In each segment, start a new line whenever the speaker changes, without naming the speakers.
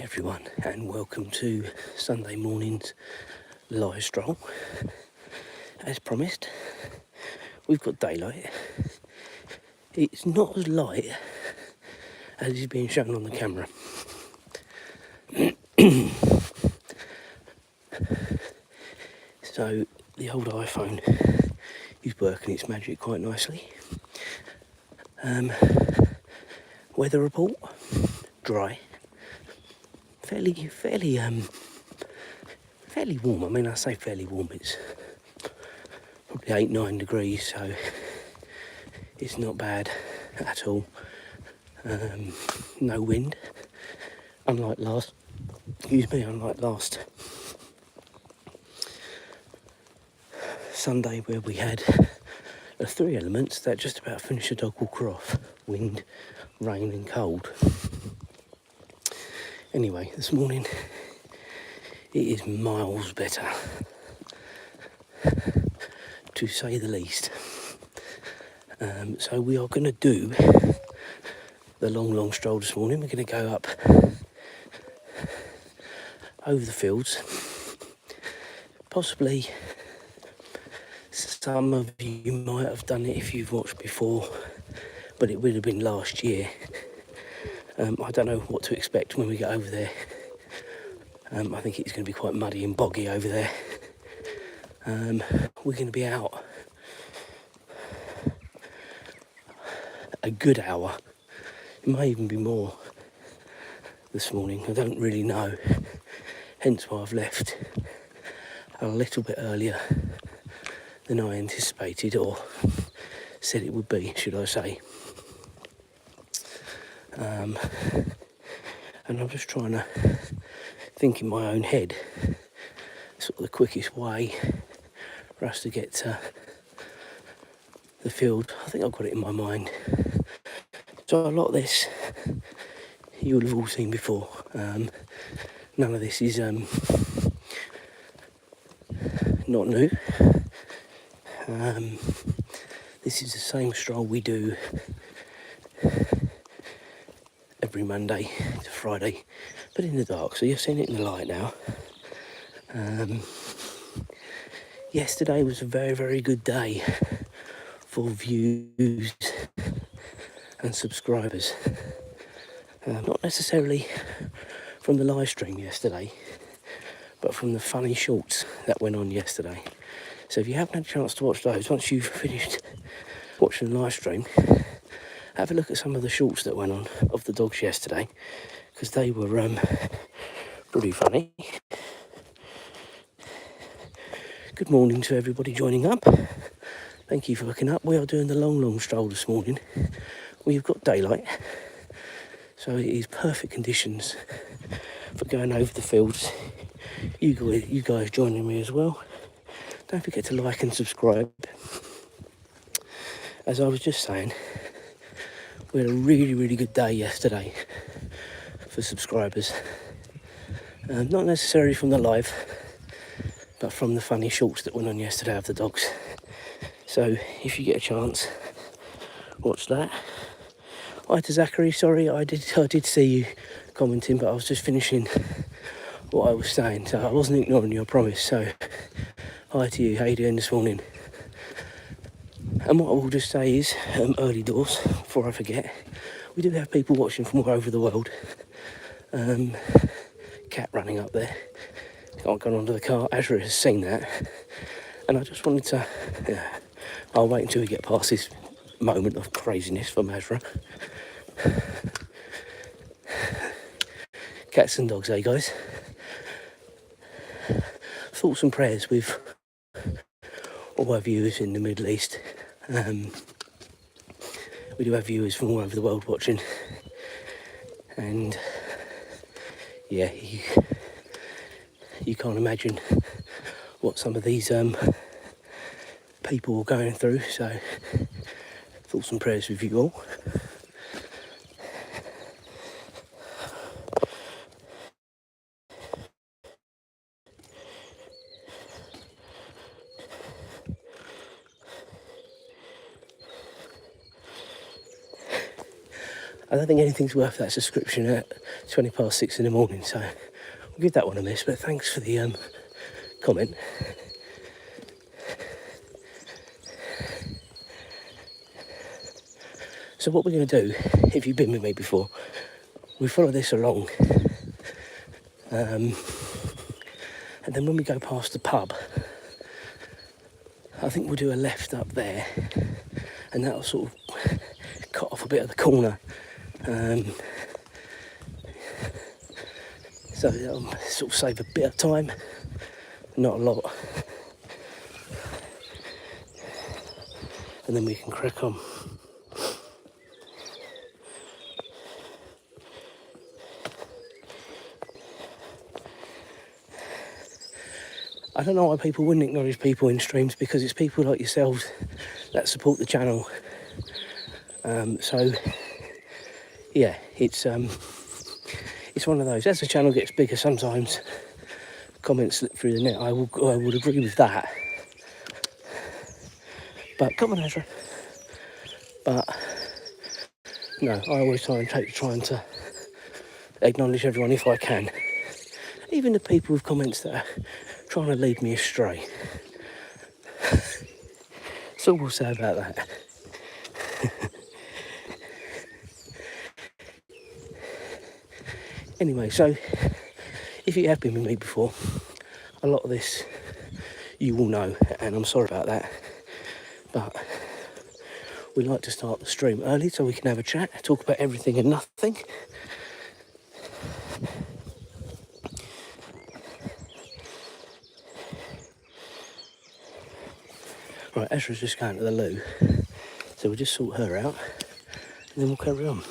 everyone, and welcome to Sunday morning's live stroll. As promised, we've got daylight. It's not as light as is being shown on the camera. So the old iPhone is working its magic quite nicely. Weather report, dry. Fairly warm. I mean, I say fairly warm, it's probably 8-9 degrees, so it's not bad at all. No wind, unlike last Sunday, where we had the three elements that just about finished a dog walker off: wind, rain and cold. Anyway, this morning it is miles better, to say the least. So we are going to do the long stroll this morning. We're going to go up over the fields. Possibly some of you might have done it if you've watched before, but it would have been last year. I don't know what to expect when we get over there. I think it's going to be quite muddy and boggy over there. We're going to be out a good hour. It may even be more this morning. I don't really know. Hence why I've left a little bit earlier than I anticipated, or said it would be, should I say. And I'm just trying to think in my own head sort of the quickest way for us to get to the field. I think I've got it in my mind. So a lot of this you will have all seen before. None of this is not new. This is the same stroll we do every Monday to Friday, but in the dark, so you're seeing it in the light now. Yesterday was a very good day for views and subscribers. Not necessarily from the live stream yesterday, but from the funny shorts that went on yesterday. So if you haven't had a chance to watch those, once you've finished watching the live stream, have a look at some of the shorts that went on of the dogs yesterday, because they were pretty funny. Good morning to everybody joining up. Thank you for looking up. We are doing the long stroll this morning. We've got daylight, so it is perfect conditions for going over the fields. You guys joining me as well. Don't forget to like and subscribe. As I was just saying, we had a really good day yesterday for subscribers. Not necessarily from the live, but from the funny shorts that went on yesterday of the dogs. So if you get a chance, watch that. Hi to Zachary, sorry, I did see you commenting, but I was just finishing what I was saying, so I wasn't ignoring you, I promise. So hi to you, how you doing this morning? And what I will just say is, early doors, before I forget, we do have people watching from all over the world. Cat running up there, can't go onto the car. Azra has seen that, and I just wanted to, I'll wait until we get past this moment of craziness from Azra. Cats and dogs, eh guys? Thoughts and prayers with all our viewers in the Middle East. We do have viewers from all over the world watching, and yeah, you can't imagine what some of these people are going through, so thoughts and prayers with you all. I don't think anything's worth that subscription at 20 past 6 in the morning, so we'll give that one a miss, but thanks for the comment. So what we're going to do, if you've been with me before, we follow this along, and then when we go past the pub, I think we'll do a left up there, and that'll sort of cut off a bit of the corner. So that'll sort of save a bit of time, not a lot. And then we can crack on. I don't know why people wouldn't acknowledge people in streams, because it's people like yourselves that support the channel. So yeah, it's one of those. As the channel gets bigger, sometimes comments slip through the net. I would agree with that. But come on, Azra. But no, I always try to acknowledge everyone if I can, even the people with comments that are trying to lead me astray. That's all we'll say about that. Anyway, so if you have been with me before, a lot of this you will know, and I'm sorry about that, but we like to start the stream early so we can have a chat, talk about everything and nothing. Right, Azra's just going to the loo, so we'll just sort her out, and then we'll carry on.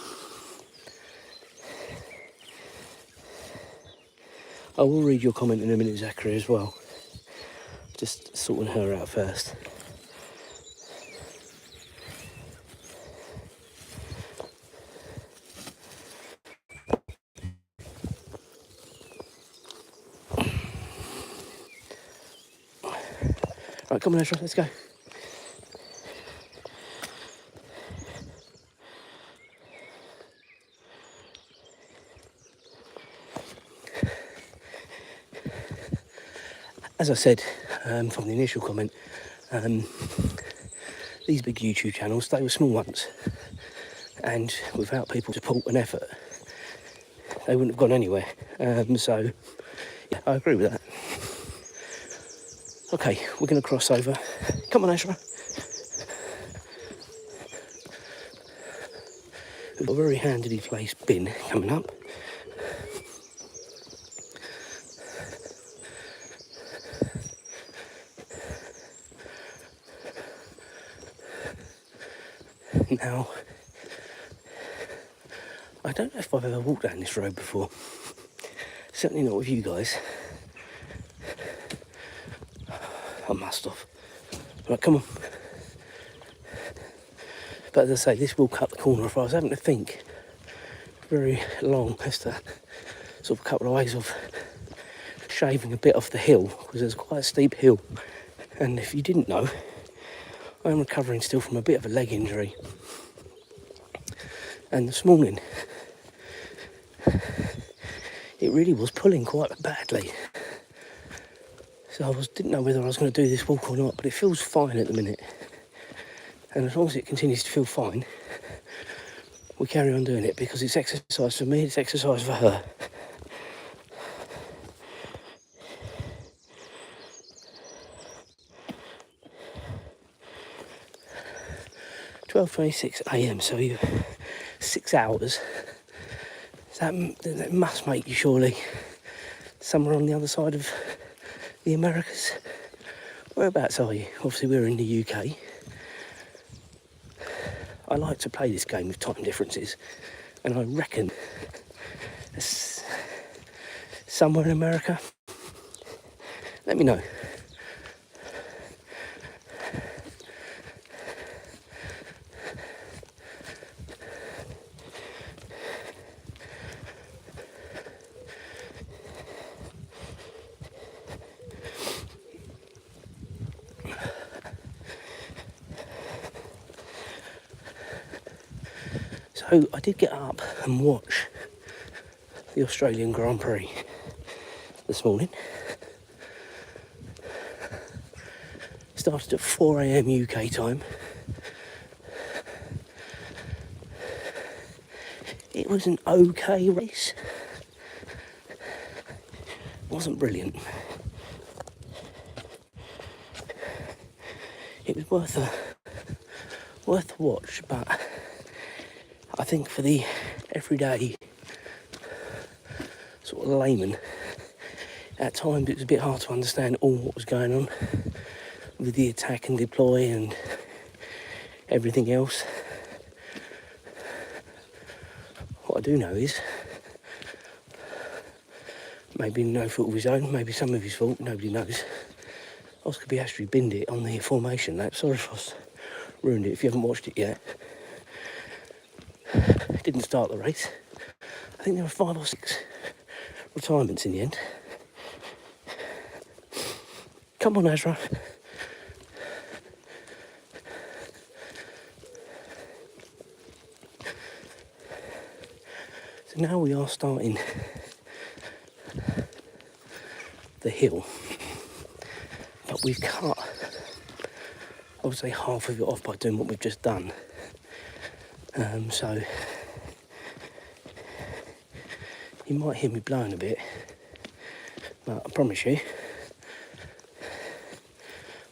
I will read your comment in a minute, Zachary, as well. Just sorting her out first. Right, come on, Azra, let's go. As I said from the initial comment, these big YouTube channels, they were small ones, and without people's support and effort, they wouldn't have gone anywhere. So, yeah, I agree with that. Okay, we're going to cross over. Come on, Azra. We've got a very handily placed bin coming up. Now, I don't know if I've ever walked down this road before. Certainly not with you guys. I must have. Right, come on. But as I say, this will cut the corner off. I was having to think very long as to sort of a couple of ways of shaving a bit off the hill, because there's quite a steep hill. And if you didn't know, I'm recovering still from a bit of a leg injury. And this morning, it really was pulling quite badly. So I didn't know whether I was going to do this walk or not, but it feels fine at the minute. And as long as it continues to feel fine, we carry on doing it, because it's exercise for me, it's exercise for her. "12:26 a.m, so you 6 hours. That must make you surely somewhere on the other side of the Americas. Whereabouts are you? Obviously we're in the UK. I like to play this game with time differences, and I reckon it's somewhere in America. Let me know. So I did get up and watch the Australian Grand Prix this morning. Started at 4 a.m. UK time. It was an okay race. It wasn't brilliant. It was worth a watch, but I think for the everyday sort of layman, at times it was a bit hard to understand all what was going on with the attack and deploy and everything else. What I do know is, maybe no fault of his own, maybe some of his fault, nobody knows, Oscar Piastri binned it on the formation lap. Sorry if I ruined it if you haven't watched it yet. Didn't start the race. I think there were 5 or 6 retirements in the end. Come on, Azra. So now we are starting the hill, but we've cut, I would say, half of it off by doing what we've just done. So you might hear me blowing a bit, but I promise you,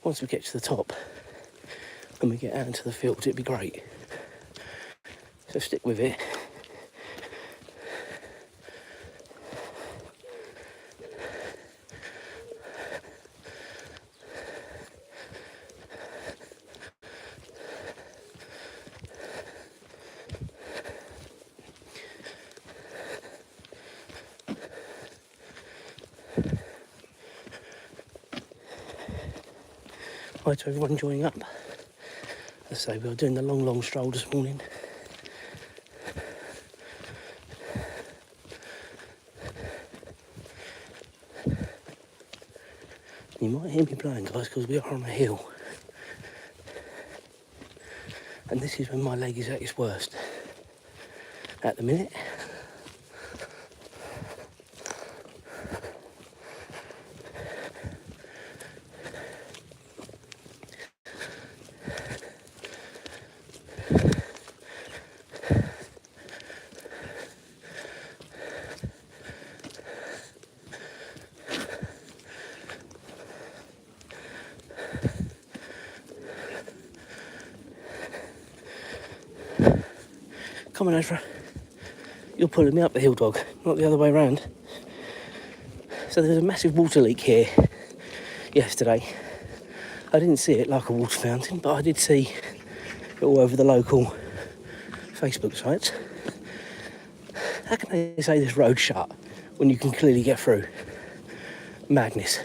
once we get to the top and we get out into the field, it'd be great. So stick with it. Hi to everyone joining up. As I say, we were doing the long stroll this morning. You might hear me blowing, guys, because we are on a hill. And this is when my leg is at its worst. At the minute. Come on, Azra. You're pulling me up the hill, dog, not the other way around. So there's a massive water leak here yesterday. I didn't see it like a water fountain, but I did see it all over the local Facebook sites. How can they say this road's shut when you can clearly get through? Madness.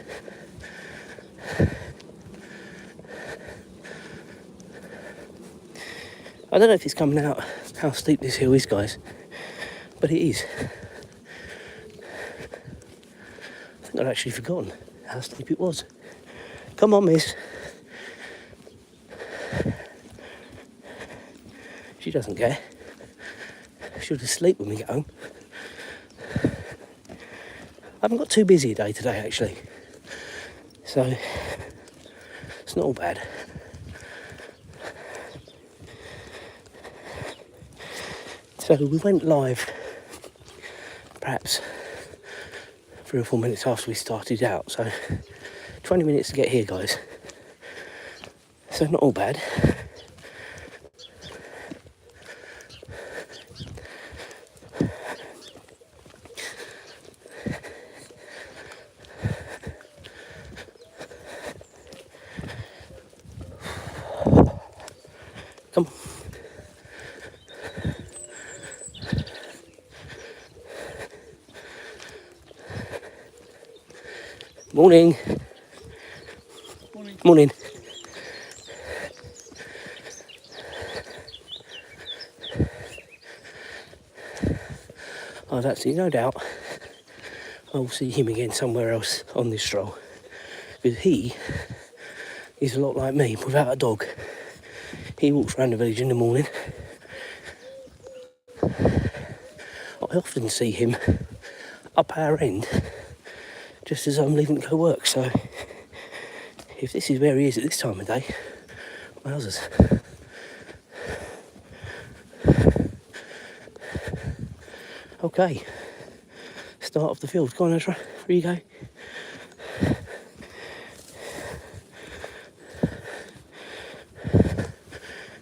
I don't know if it's coming out how steep this hill is, guys, but it is. I think I'd actually forgotten how steep it was. Come on, miss. She doesn't care. She'll just sleep when we get home. I haven't got too busy a day today, actually, so it's not all bad. So we went live perhaps 3 or 4 minutes after we started out, so 20 minutes to get here, guys. So not all bad. Come on. Morning. Morning. Morning. I've absolutely no doubt I'll see him again somewhere else on this stroll, because he is a lot like me without a dog. He walks around the village in the morning, often see him up our end just as I'm leaving to go work. So if this is where he is at this time of day, wowzers. Okay, start of the field. Go on, Azra, here you go.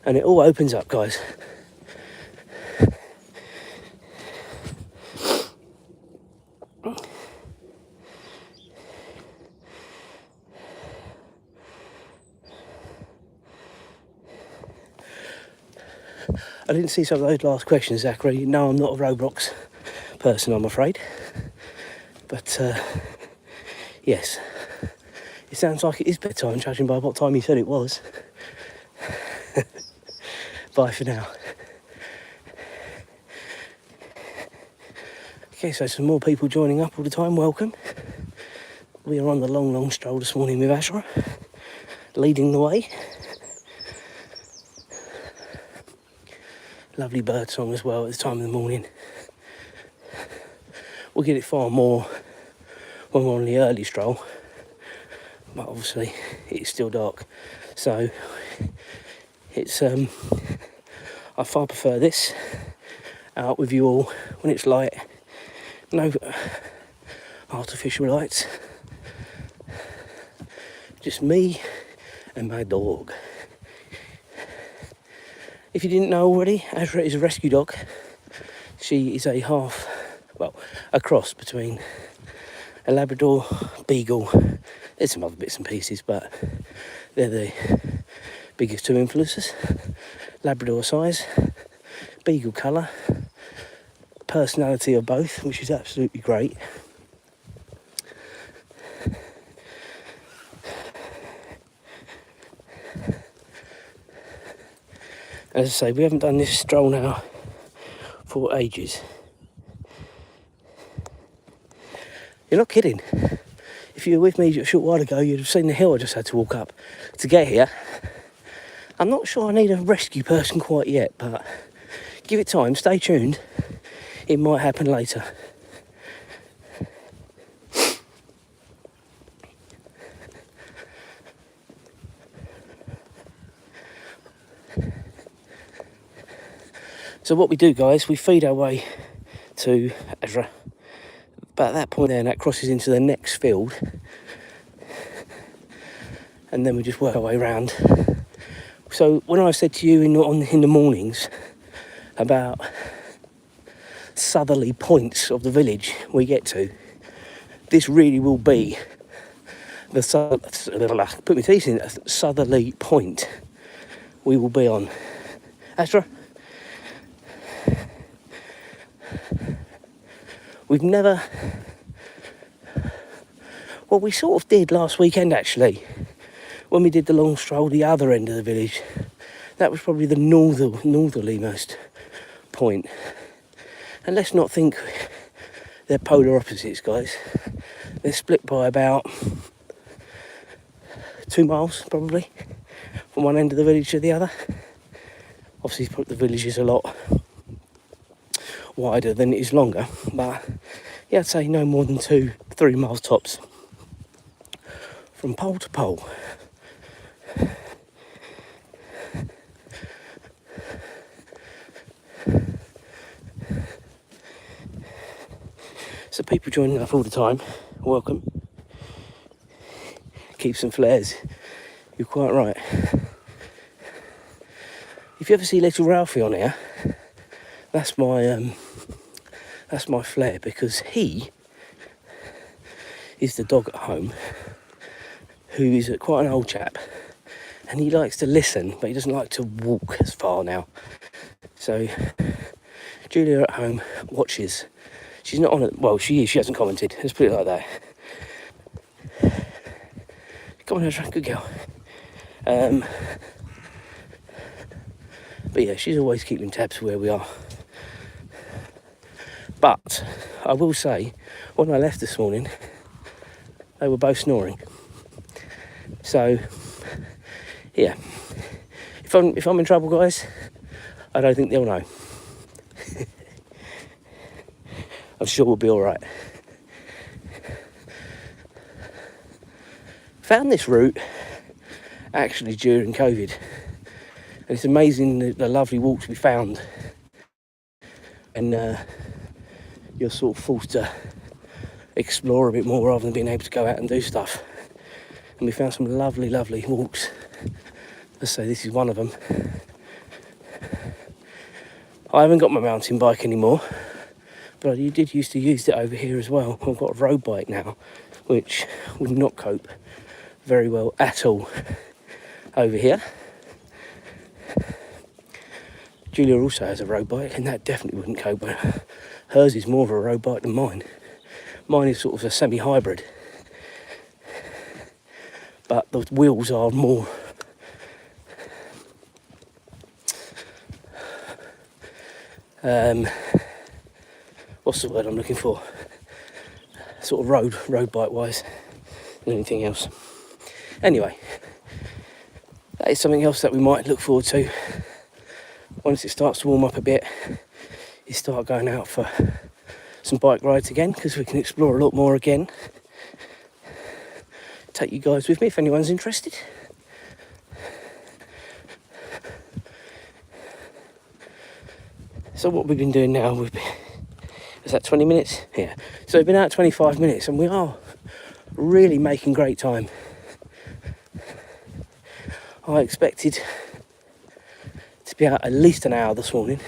And it all opens up, guys. I didn't see some of those last questions, Zachary. No, I'm not a Roblox person, I'm afraid. But, yes. It sounds like it is bedtime, judging by what time you said it was. Bye for now. Okay, so some more people joining up all the time. Welcome. We are on the long stroll this morning with Azra, leading the way. Lovely bird song as well at this time of the morning. We'll get it far more when we're on the early stroll, but obviously it's still dark, so it's I far prefer this out with you all when it's light, no artificial lights, just me and my dog. If you didn't know already, Azra is a rescue dog. She is a cross between a Labrador, Beagle. There's some other bits and pieces, but they're the biggest two influences. Labrador size, Beagle colour, personality of both, which is absolutely great. As I say, we haven't done this stroll now for ages. You're not kidding. If you were with me a short while ago, you'd have seen the hill I just had to walk up to get here. I'm not sure I need a rescue person quite yet, but give it time, stay tuned. It might happen later. So what we do, guys, we feed our way to Azra. But at that point there, that crosses into the next field. And then we just work our way around. So when I said to you in the mornings about southerly points of the village we get to, this really will be the southerly point we will be on. Azra? We've never... Well, we sort of did last weekend, actually, when we did the long stroll the other end of the village. That was probably the northerlymost point. And let's not think they're polar opposites, guys. They're split by about 2 miles, probably, from one end of the village to the other. Obviously, the village is a lot wider than it is longer, but yeah, I'd say no more than 2-3 miles tops from pole to pole. So people joining up all the time, welcome. Keep some flares, you're quite right. If you ever see little Ralphie on here, that's my flare, because he is the dog at home who is quite an old chap, and he likes to listen, but he doesn't like to walk as far now. So Julia at home watches. She's not on it. Well, she is. She hasn't commented. Let's put it like that. Come on, Azra. Good girl. But yeah, she's always keeping tabs where we are. But I will say, when I left this morning, they were both snoring. So yeah, if I'm in trouble, guys, I don't think they'll know. I'm sure we'll be all right. Found this route actually during COVID, and it's amazing the lovely walks we found, and you're sort of forced to explore a bit more rather than being able to go out and do stuff. And we found some lovely walks. Let's say this is one of them. I haven't got my mountain bike anymore, but I did used to use it over here as well. I've got a road bike now, which would not cope very well at all over here. Julia also has a road bike, and that definitely wouldn't cope, but hers is more of a road bike than mine. Mine is sort of a semi-hybrid, but the wheels are more what's the word I'm looking for? Sort of road bike wise than anything else. Anyway, that is something else that we might look forward to once it starts to warm up a bit. Is start going out for some bike rides again, because we can explore a lot more again. Take you guys with me if anyone's interested. So what we've been doing now, is that 20 minutes? Yeah. So we've been out 25 minutes and we are really making great time. I expected to be out at least an hour this morning.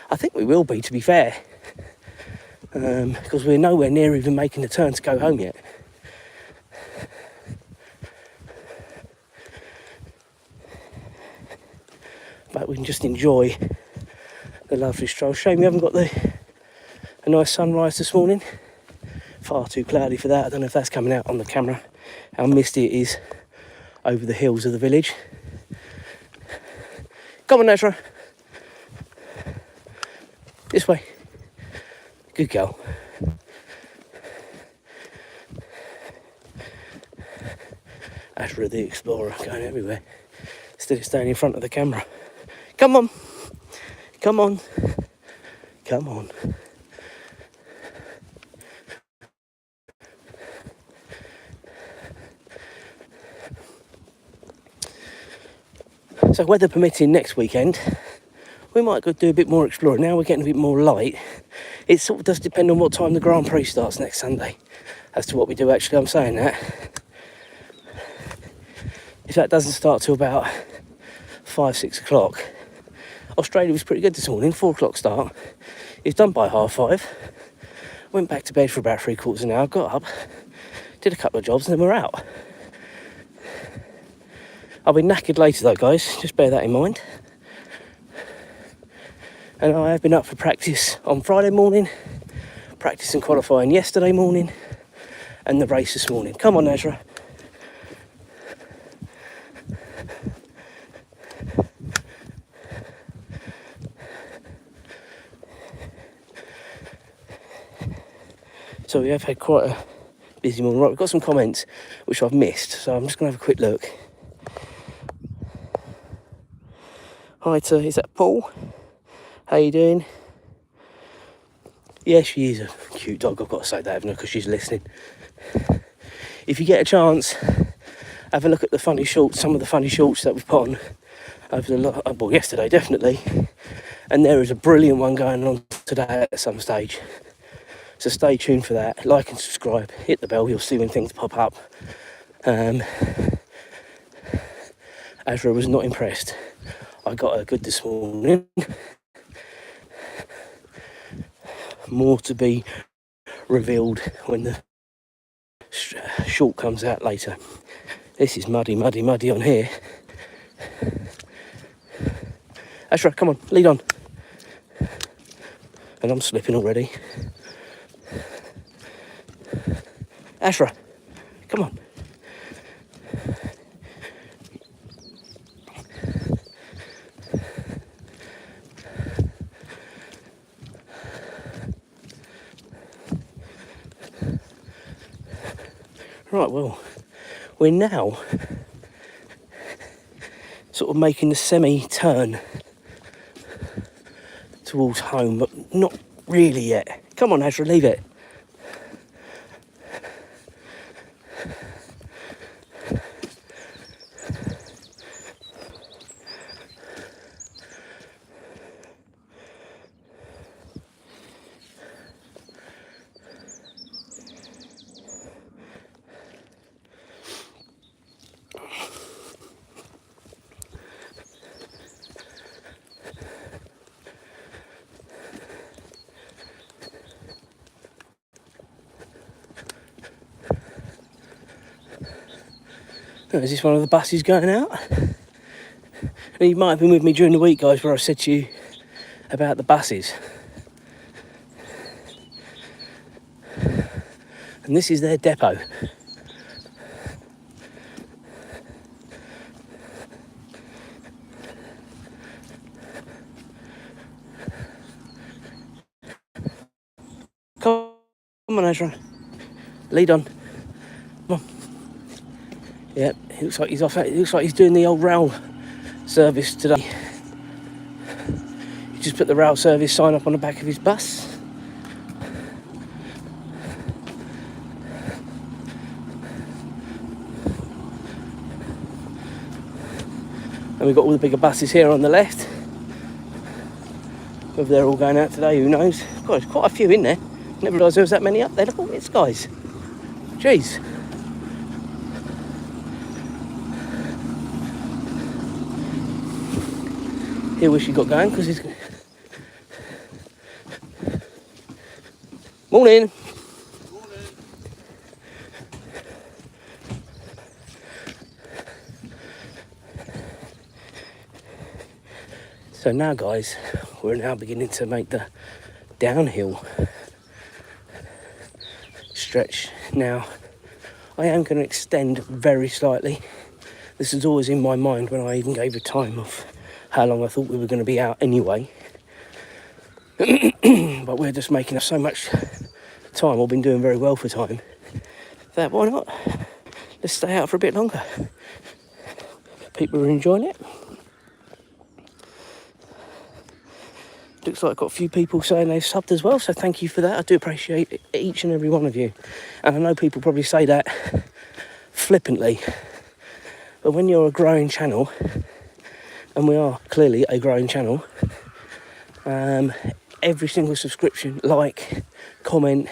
I think we will be, to be fair, because we're nowhere near even making the turn to go home yet. But we can just enjoy the lovely stroll. Shame we haven't got a nice sunrise this morning. Far too cloudy for that. I don't know if that's coming out on the camera, how misty it is over the hills of the village. Come on, Azra. This way. Good girl. Azra the explorer, going everywhere. Instead of staying in front of the camera. Come on. Come on. Come on. So weather permitting next weekend, we might go do a bit more exploring. Now we're getting a bit more light. It sort of does depend on what time the Grand Prix starts next Sunday as to what we do. Actually, I'm saying that. If that doesn't start till about 5-6 o'clock, Australia was pretty good this morning, 4 o'clock start. It's done by 5:30. Went back to bed for about 3/4 an hour, got up, did a couple of jobs and then we're out. I'll be knackered later though, guys, just bear that in mind. And I have been up for practice on Friday morning, practice and qualifying yesterday morning, and the race this morning. Come on, Azra. So we have had quite a busy morning. Right, we've got some comments which I've missed, so I'm just going to have a quick look. Hi to, is that Paul? How you doing? Yeah, she is a cute dog, I've got to say that, haven't I, because she's listening. If you get a chance, have a look at the funny shorts, some of the funny shorts that we've put on over the, well, yesterday definitely. And there is a brilliant one going on today at some stage. So stay tuned for that. Like and subscribe, hit the bell, you'll see when things pop up. Azra was not impressed. I got her good this morning. More to be revealed when the short comes out later. This is muddy on here. Azra, come on, lead on. And I'm slipping already. Azra, come on. Right, well, we're now sort of making the semi-turn towards home, but not really yet. Come on, Azra, leave it. Oh, is this one of the buses going out? And you might have been with me during the week, guys, where I said to you about the buses. And this is their depot. Come on, Azra. Lead on. Come on. Yep, it looks like he's off. It looks like he's doing the old rail service today. He just put the rail service sign up on the back of his bus. And we've got all the bigger buses here on the left. Whether they're all going out today, who knows? God, there's quite a few in there. Never realised there was that many up there. Look at all this, guys. Jeez. Here wish he got going because he's... Morning. So now, guys, we're now beginning to make the downhill stretch. Now, I am going to extend very slightly. This is always in my mind when I even gave a time of how long I thought we were going to be out anyway. But we're just making up so much time, or been doing very well for time, that why not? Let's stay out for a bit longer. People are enjoying it. Looks like I've got a few people saying they've subbed as well, so thank you for that. I do appreciate each and every one of you. And I know people probably say that flippantly, but when you're a growing channel, and we are clearly a growing channel, every single subscription, like, comment,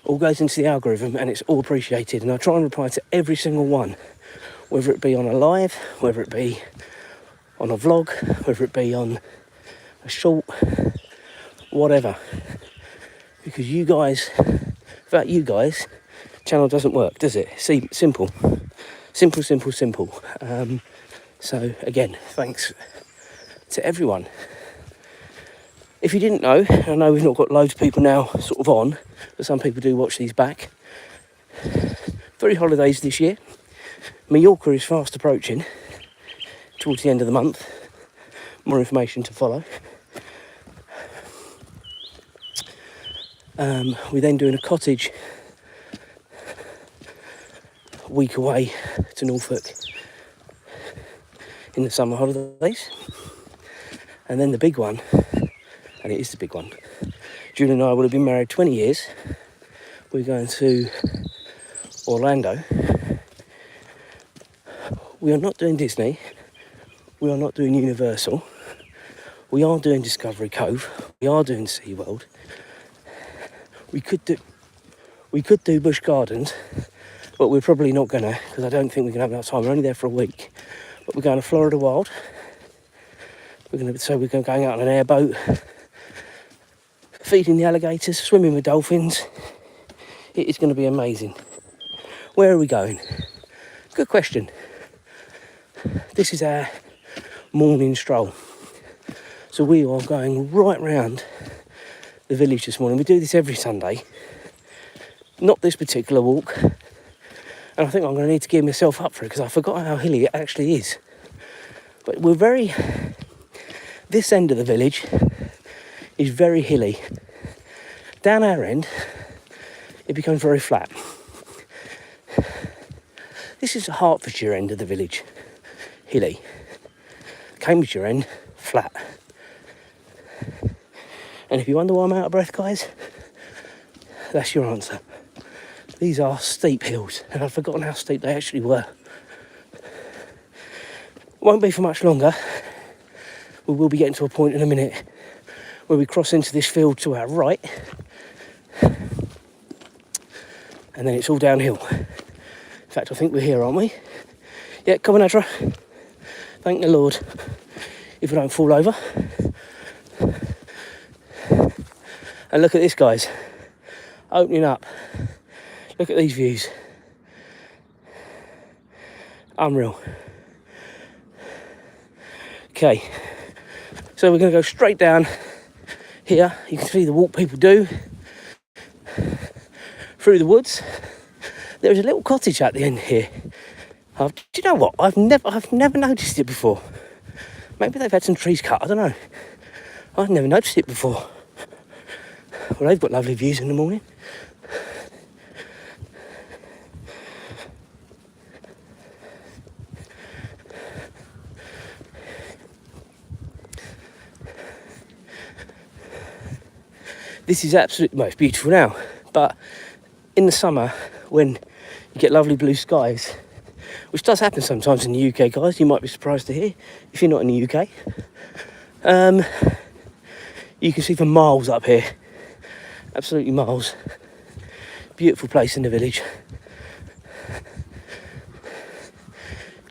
all goes into the algorithm, and it's all appreciated. And I try and reply to every single one, whether it be on a live, whether it be on a vlog, whether it be on a short, whatever. Because you guys, without you guys, channel doesn't work, does it? See, simple. So again, thanks to everyone. If you didn't know, I know we've not got loads of people now sort of on, but some people do watch these back. 3 holidays this year. Mallorca is fast approaching, towards the end of the month. More information to follow. We're then doing a cottage week away to Norfolk in the summer holidays. And then the big one, and it is the big one, Julie and I would have been married 20 years. We're going to Orlando. We are not doing Disney. We are not doing Universal. We are doing Discovery Cove. We are doing SeaWorld. We could do Busch Gardens, but we're probably not gonna, because I don't think we're gonna have enough time. We're only there for a week. But we're going to Florida Wild. We're going out on an airboat, feeding the alligators, swimming with dolphins. It is going to be amazing. Where are we going? Good question. This is our morning stroll. So we are going right round the village this morning. We do this every Sunday. Not this particular walk. And I think I'm going to need to gear myself up for it because I forgot how hilly it actually is. But this end of the village is very hilly. Down our end, it becomes very flat. This is the Hertfordshire end of the village, hilly. Cambridgeshire end, flat. And if you wonder why I'm out of breath, guys, that's your answer. These are steep hills, and I've forgotten how steep they actually were. Won't be for much longer. We will be getting to a point in a minute where we cross into this field to our right, and then it's all downhill. In fact, I think we're here, aren't we? Yeah, come on, Azra. Thank the Lord if we don't fall over. And look at this, guys. Opening up. Look at these views. Unreal. Okay, so we're going to go straight down here. You can see the walk people do through the woods. There is a little cottage at the end here. Do you know what? I've never noticed it before. Maybe they've had some trees cut. I don't know. I've never noticed it before. Well, they've got lovely views in the morning. This is absolutely, well, it's beautiful now, but in the summer when you get lovely blue skies, which does happen sometimes in the UK, guys, you might be surprised to hear if you're not in the UK, you can see for miles up here, absolutely miles. Beautiful place in the village.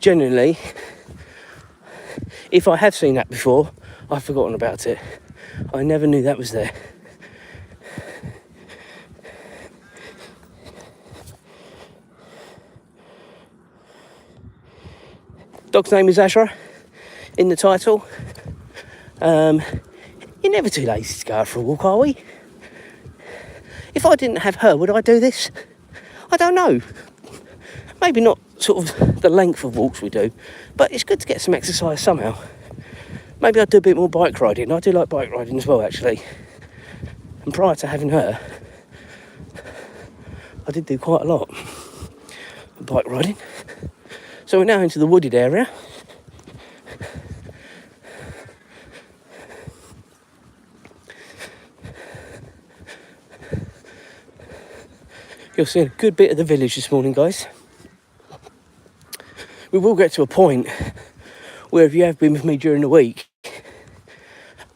Generally, if I have seen that before, I've forgotten about it. I never knew that was there. Dog's name is Azra, in the title. You're never too lazy to go out for a walk, are we? If I didn't have her, would I do this? I don't know. Maybe not sort of the length of walks we do, but it's good to get some exercise somehow. Maybe I'd do a bit more bike riding. I do like bike riding as well, actually. And prior to having her, I did do quite a lot of bike riding. So we're now into the wooded area. You'll see a good bit of the village this morning, guys. We will get to a point where if you have been with me during the week,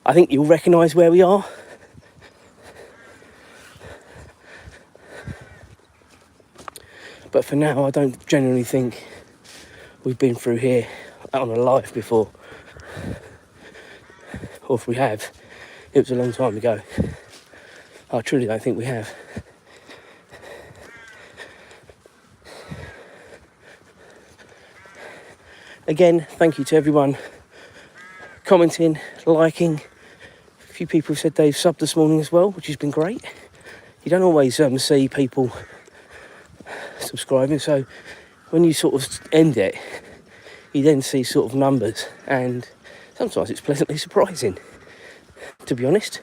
I think you'll recognise where we are. But for now, I don't generally think we've been through here on a live before. Or if we have, it was a long time ago. I truly don't think we have. Again, thank you to everyone commenting, liking. A few people said they've subbed this morning as well, which has been great. You don't always see people subscribing, so when you sort of end it, you then see sort of numbers, and sometimes it's pleasantly surprising, to be honest.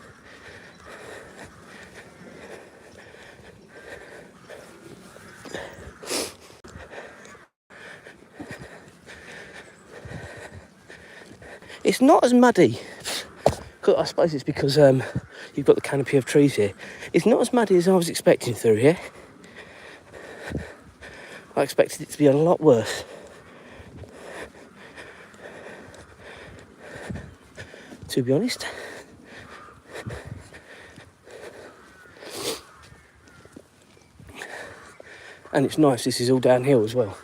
It's not as muddy. I suppose it's because you've got the canopy of trees here. It's not as muddy as I was expecting through here. I expected it to be a lot worse. To be honest. And it's nice, this is all downhill as well.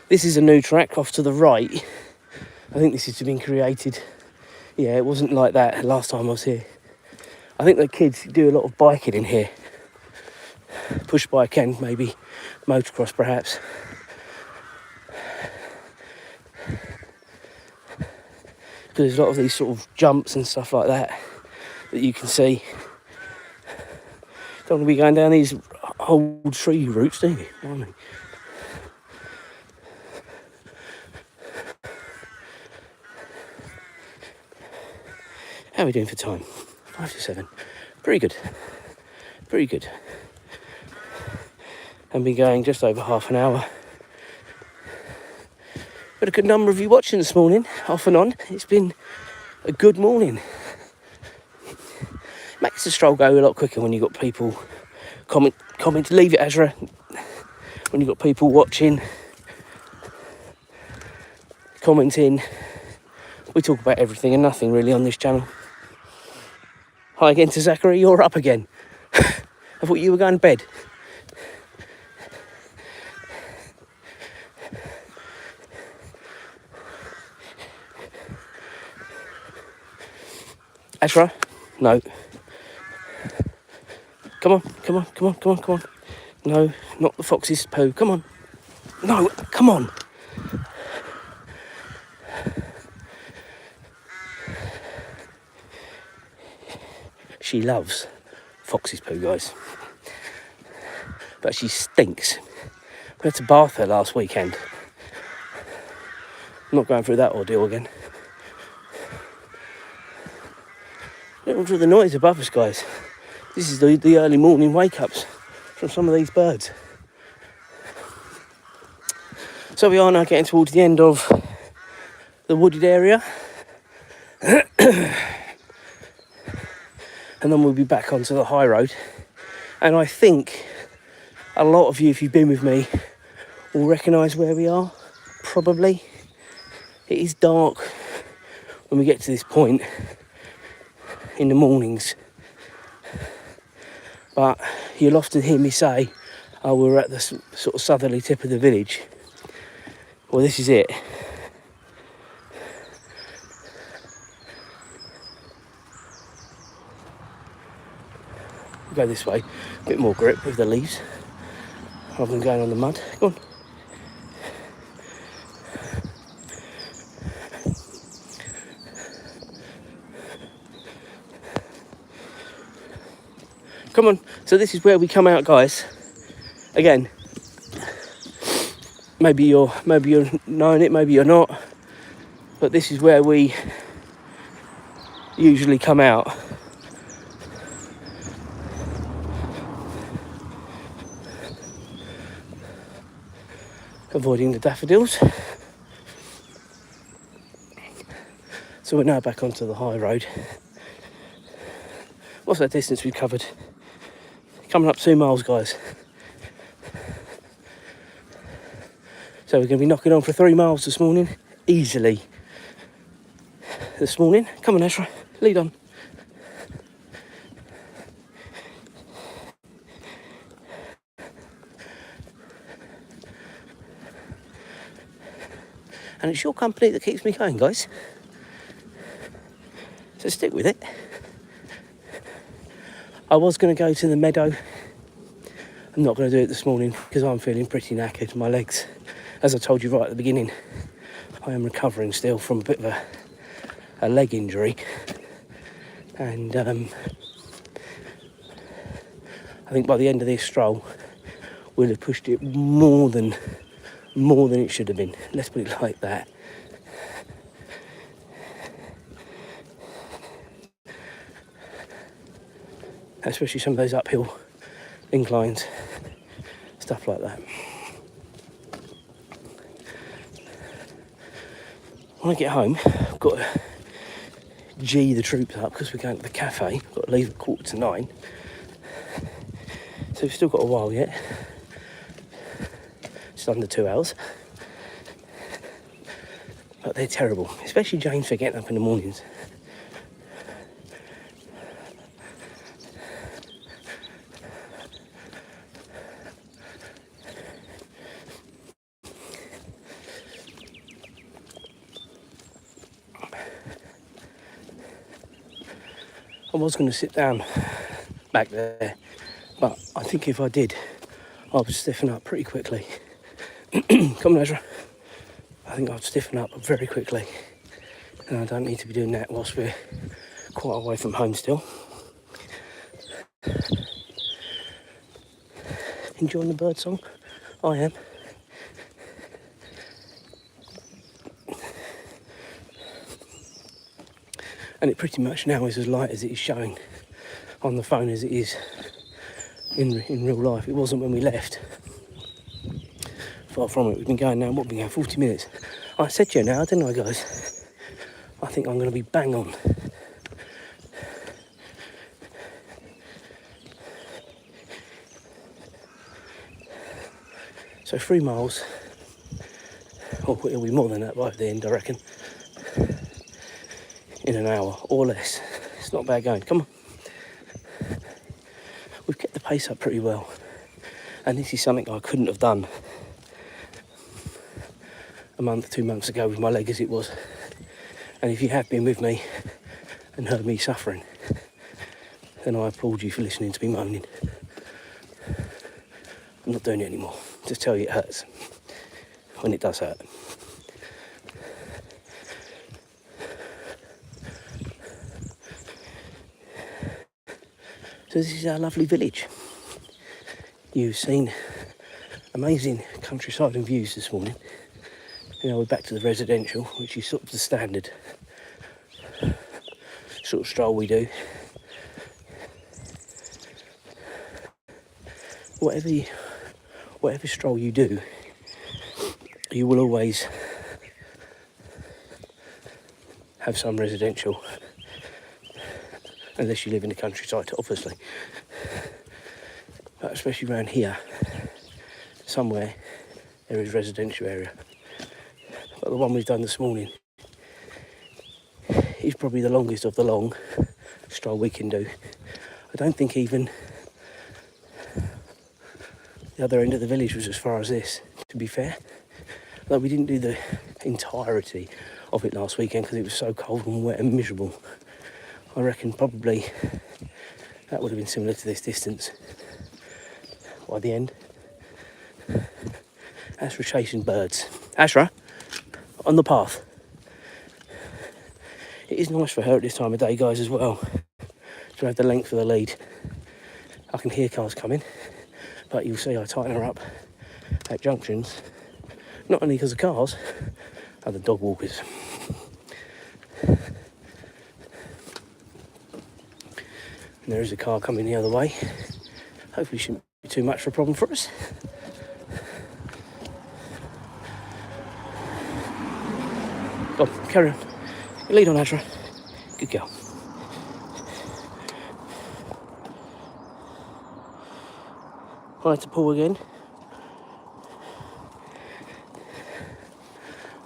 This is a new track off to the right. I think this has been created. Yeah, it wasn't like that last time I was here. I think the kids do a lot of biking in here. Push bike and maybe motocross perhaps. Because there's a lot of these sort of jumps and stuff like that you can see. Don't want to be going down these old tree routes, do you? I mean, how are we doing for time? 5 to 7. Pretty good. Pretty good. I've been going just over half an hour. Got a good number of you watching this morning, off and on. It's been a good morning. makes the stroll go a lot quicker when you've got people comment, leave it, Azra, when you've got people watching, commenting. We talk about everything and nothing really on this channel. Hi again to Zachary, you're up again. I thought you were going to bed. Azra, no. Come on. No, not the fox's poo, come on. No, come on. She loves fox's poo, guys. But she stinks. We had to bath her last weekend. I'm not going through that ordeal again. Listen to the noise above us, guys. This is the early morning wake-ups from some of these birds. So we are now getting towards the end of the wooded area. And then we'll be back onto the high road. And I think a lot of you, if you've been with me, will recognise where we are, probably. It is dark when we get to this point in the mornings. But you'll often hear me say, oh, we're at the sort of southerly tip of the village. Well, this is it. Go this way, a bit more grip with the leaves rather than going on the mud. Go on. Come on. So this is where we come out, guys. Again, maybe you're knowing it, maybe you're not, but this is where we usually come out. Avoiding the daffodils. So we're now back onto the high road. What's that distance we've covered? Coming up 2 miles, guys. So we're going to be knocking on for 3 miles this morning, easily. This morning. Come on, Azra, lead on. And it's your company that keeps me going, guys. So stick with it. I was going to go to the meadow. I'm not going to do it this morning because I'm feeling pretty knackered. My legs, as I told you right at the beginning, I am recovering still from a bit of a leg injury. And I think by the end of this stroll, we'll have pushed it more than it should have been. Let's put it like that. Especially some of those uphill inclines, stuff like that. When I get home, I've got to G the troops up because we're going to the cafe. I've got to leave at 9:15. So we've still got a while yet. Just under 2 hours. But they're terrible, especially James for getting up in the mornings. I was going to sit down back there, but I think if I did, I would stiffen up pretty quickly. Come on, Azra. I think I'd stiffen up very quickly, and I don't need to be doing that whilst we're quite away from home still. Enjoying the bird song? I am. And it pretty much now is as light as it is showing on the phone as it is in real life. It wasn't when we left. Far from it. We've been going now, what, we've been going 40 minutes. I said to you now, didn't I, guys? I think I'm going to be bang on. So 3 miles, or it'll be more than that by the end, I reckon, in an hour or less. It's not bad going. Come on. We've kept the pace up pretty well. And this is something I couldn't have done a month, 2 months ago with my leg as it was. And if you have been with me and heard me suffering, then I applaud you for listening to me moaning. I'm not doing it anymore. Just tell you it hurts. When it does hurt. So this is our lovely village. You've seen amazing countryside and views this morning. Now we're back to the residential, which is sort of the standard sort of stroll we do. Whatever stroll you do, you will always have some residential, unless you live in the countryside, obviously. But especially around here, somewhere there is residential area. But the one we've done this morning is probably the longest of the long stroll we can do. I don't think even the other end of the village was as far as this, to be fair. Though we didn't do the entirety of it last weekend because it was so cold and wet and miserable. I reckon probably that would have been similar to this distance by the end. Azra chasing birds. Azra, on the path. It is nice for her at this time of day, guys, as well, to have the length of the lead. I can hear cars coming, but you'll see I tighten her up at junctions, not only because of cars, other dog walkers. And there is a car coming the other way. Hopefully shouldn't be too much of a problem for us. Go on, carry on. Lead on, Azra. Good girl. I had to pull again.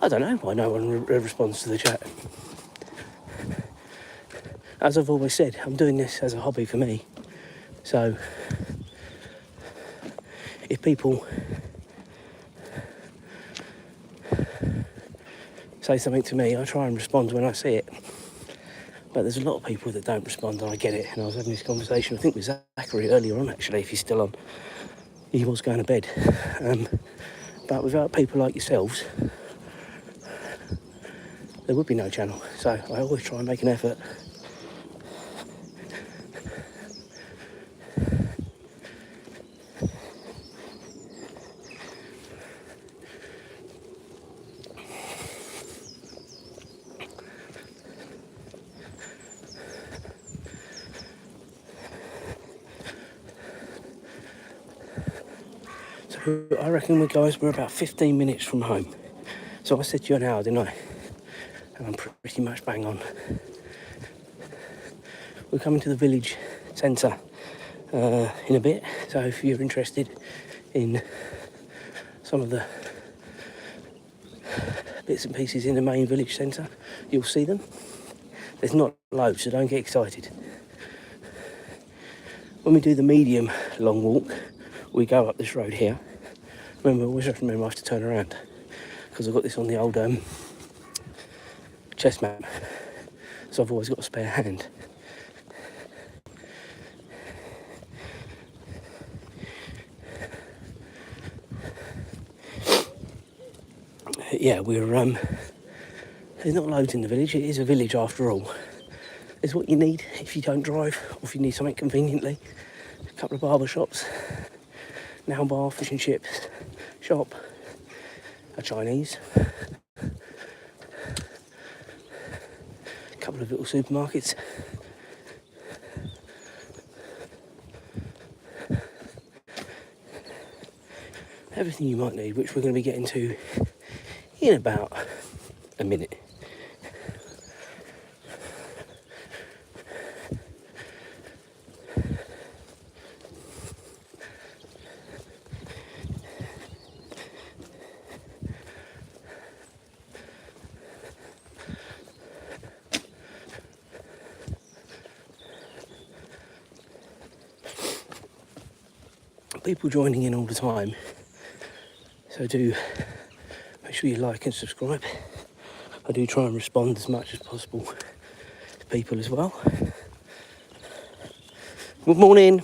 I don't know why no one responds to the chat. As I've always said, I'm doing this as a hobby for me. So, if people say something to me, I try and respond when I see it. But there's a lot of people that don't respond, and I get it. And I was having this conversation, I think with Zachary earlier on, actually, if he's still on. He was going to bed. But without people like yourselves, there would be no channel. So I always try and make an effort. So I reckon we're about 15 minutes from home. So I said to you an hour, didn't I? And I'm pretty much bang on. We're coming to the village centre in a bit. So if you're interested in some of the bits and pieces in the main village centre, you'll see them. There's not loads, so don't get excited. When we do the medium long walk, we go up this road here. Remember, always have to remember I have to turn around because I've got this on the old chest map, so I've always got a spare hand. Yeah, we're there's not loads in the village. It is a village after all. There's what you need if you don't drive or if you need something conveniently. A couple of barber shops, now bar, fish and chips shop, a Chinese, a couple of little supermarkets. Everything you might need, which we're going to be getting to in about a minute. people joining in all the time. So do make sure you like and subscribe. I do try and respond as much as possible to people as well. Good morning.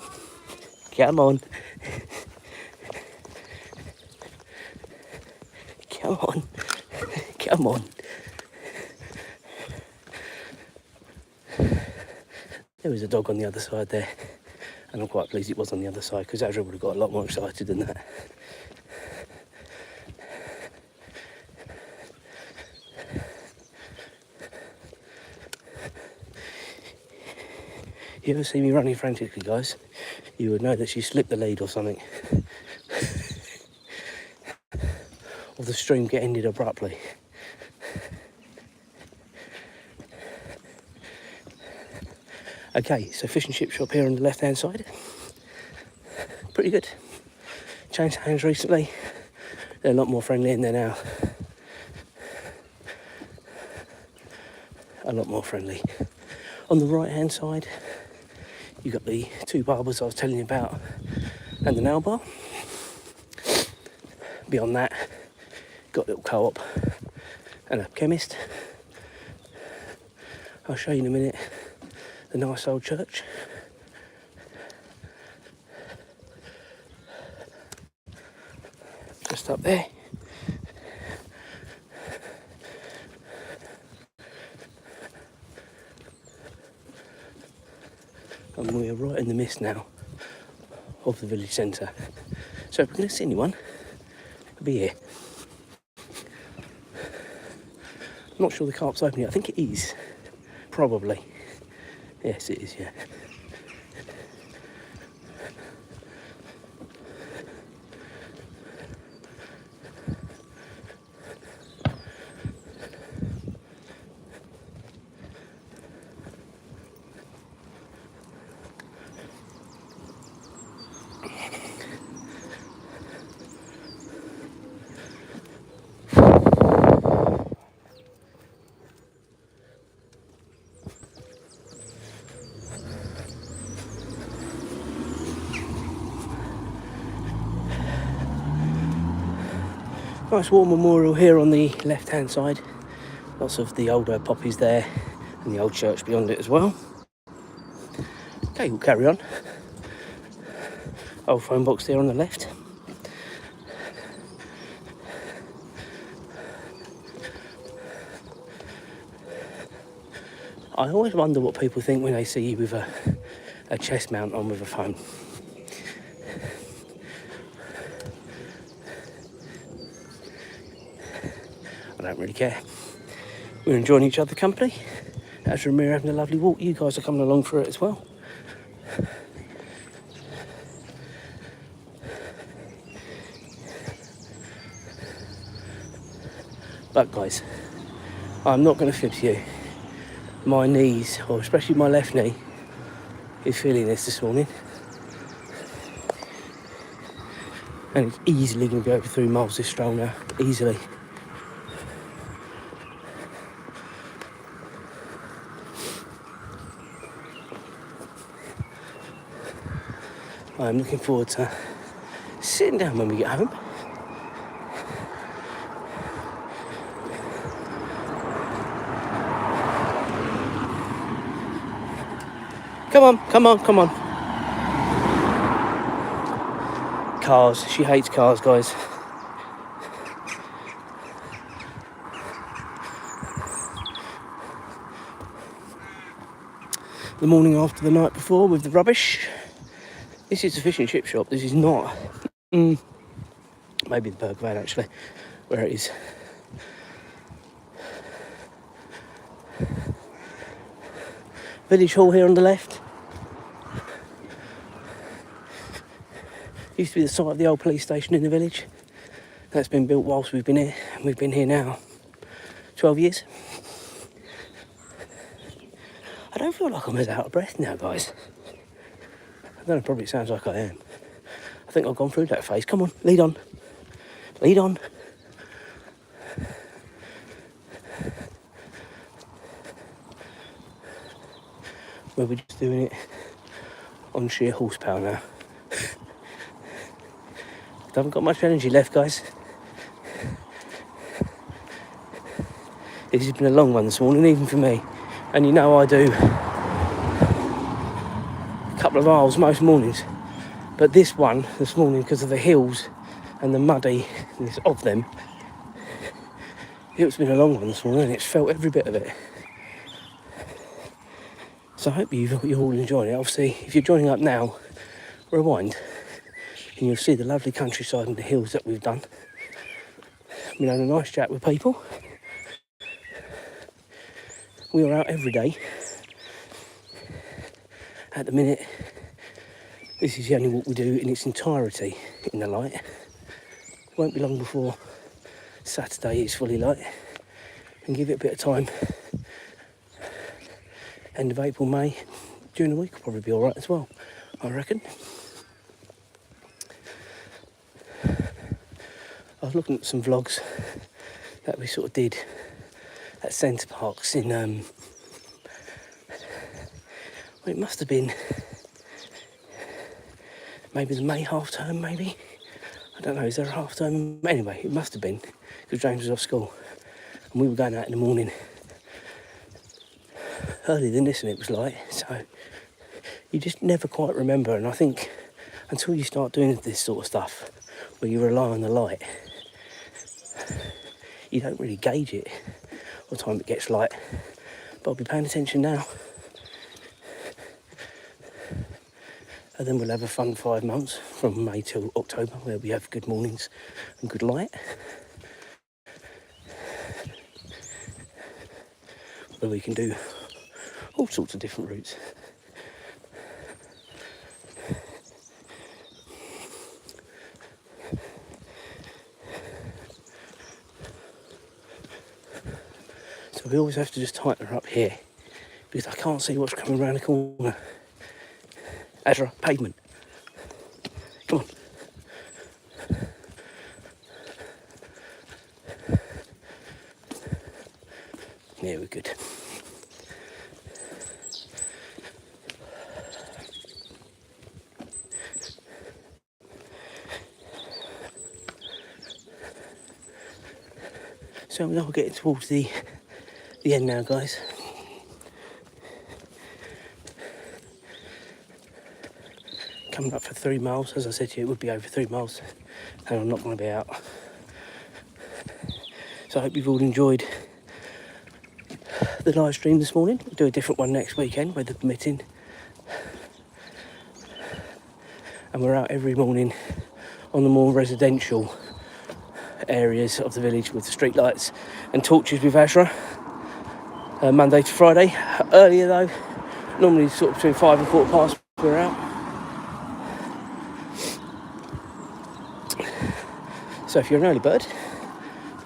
Come on. Come on. Come on. There was a dog on the other side there, and I'm quite pleased it was on the other side because Azra would have got a lot more excited than that. You ever see me running frantically, guys? You would know that she slipped the lead or something. Or the stream get ended abruptly. Okay, so fish and chip shop here on the left hand side. Pretty good. Changed hands recently. They're a lot more friendly in there now. A lot more friendly. On the right hand side, you've got the two barbers I was telling you about and the nail bar. Beyond that, got a little co-op and a chemist. I'll show you in a minute the nice old church. Just up there. And we're right in the midst now of the village centre. So if we're going to see anyone, it'll be here. I'm not sure the carp's open yet. I think it is. Probably. Yes, it is, yeah. Nice war memorial here on the left hand side. Lots of the older poppies there and the old church beyond it as well. Okay, we'll carry on. Old phone box there on the left. I always wonder what people think when they see you with a chest mount on with a phone. I don't really care. We're enjoying each other's company. Azra and Mira having a lovely walk. You guys are coming along for it as well. But guys, I'm not going to fib to you. My knees, or especially my left knee, is feeling this morning. And it's easily going to be over 3 miles this stroll now. Easily. I'm looking forward to sitting down when we get home. Come on, come on, come on. Cars. She hates cars, guys. The morning after the night before with the rubbish. This is the fish and chip shop. This is not. Maybe the burger van actually, where it is. Village hall here on the left. Used to be the site of the old police station in the village. That's been built whilst we've been here. We've been here now 12 years. I don't feel like I'm as out of breath now, guys. I don't know, probably it sounds like I am. I think I've gone through that phase. Come on, lead on. Lead on. Well, we're just doing it on sheer horsepower now. haven't got much energy left, guys. This has been a long one this morning, even for me. And you know I do a couple of hours most mornings. But this one, this morning, because of the hills and the muddiness of them, it's been a long one this morning and it's felt every bit of it. So I hope you're all enjoying it. Obviously, if you're joining up now, rewind and you'll see the lovely countryside and the hills that we've done. We had a nice chat with people. We are out every day. At the minute, this is the only walk we do in its entirety in the light. It won't be long before Saturday is fully light, and give it a bit of time. End of April, May, during the week will probably be all right as well, I reckon. I was looking at some vlogs that we sort of did at Centre Parks in, well, it must have been maybe the May half term, maybe. I don't know, is there a half term? Anyway, it must have been, because James was off school. And we were going out in the morning, earlier than this, and it was light. So you just never quite remember. And I think until you start doing this sort of stuff, where you rely on the light, you don't really gauge it, what time it gets light. But I'll be paying attention now. And then we'll have a fun 5 months from May till October, where we have good mornings and good light. Where we can do all sorts of different routes. So we always have to just tighten her up here, because I can't see what's coming around the corner. Azra, pavement. Come on. Yeah, we're good. So we're getting towards the end now, guys. Coming up for 3 miles. As I said to you, it would be over 3 miles, and I'm not going to be out. So I hope you've all enjoyed the live stream this morning. We'll do a different one next weekend, weather permitting. And we're out every morning on the more residential areas of the village with the street lights and torches with Azra, Monday to Friday. Earlier though, normally sort of between 5 and 4 past we're out. So if you're an early bird,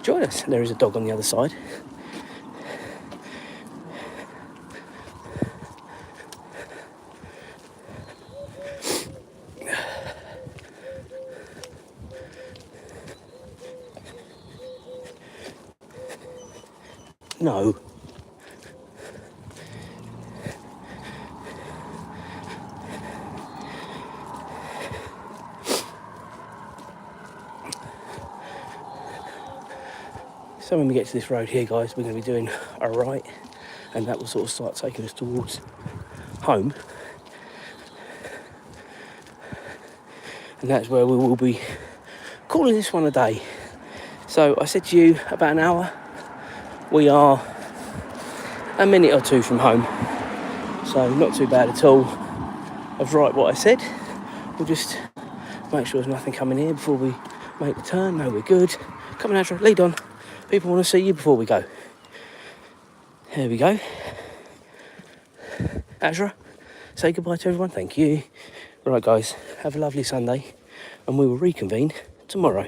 join us. There is a dog on the other side. No. So when we get to this road here, guys, we're going to be doing a right, and that will sort of start taking us towards home. And that's where we will be calling this one a day. So I said to you about an hour. We are a minute or two from home, so not too bad at all. I've right what I said. We'll just make sure there's nothing coming here before we make the turn. No, we're good. Come on, Azra, lead on. People want to see you before we go. There we go. Azra, say goodbye to everyone. Thank you. Right, guys, have a lovely Sunday, and we will reconvene tomorrow.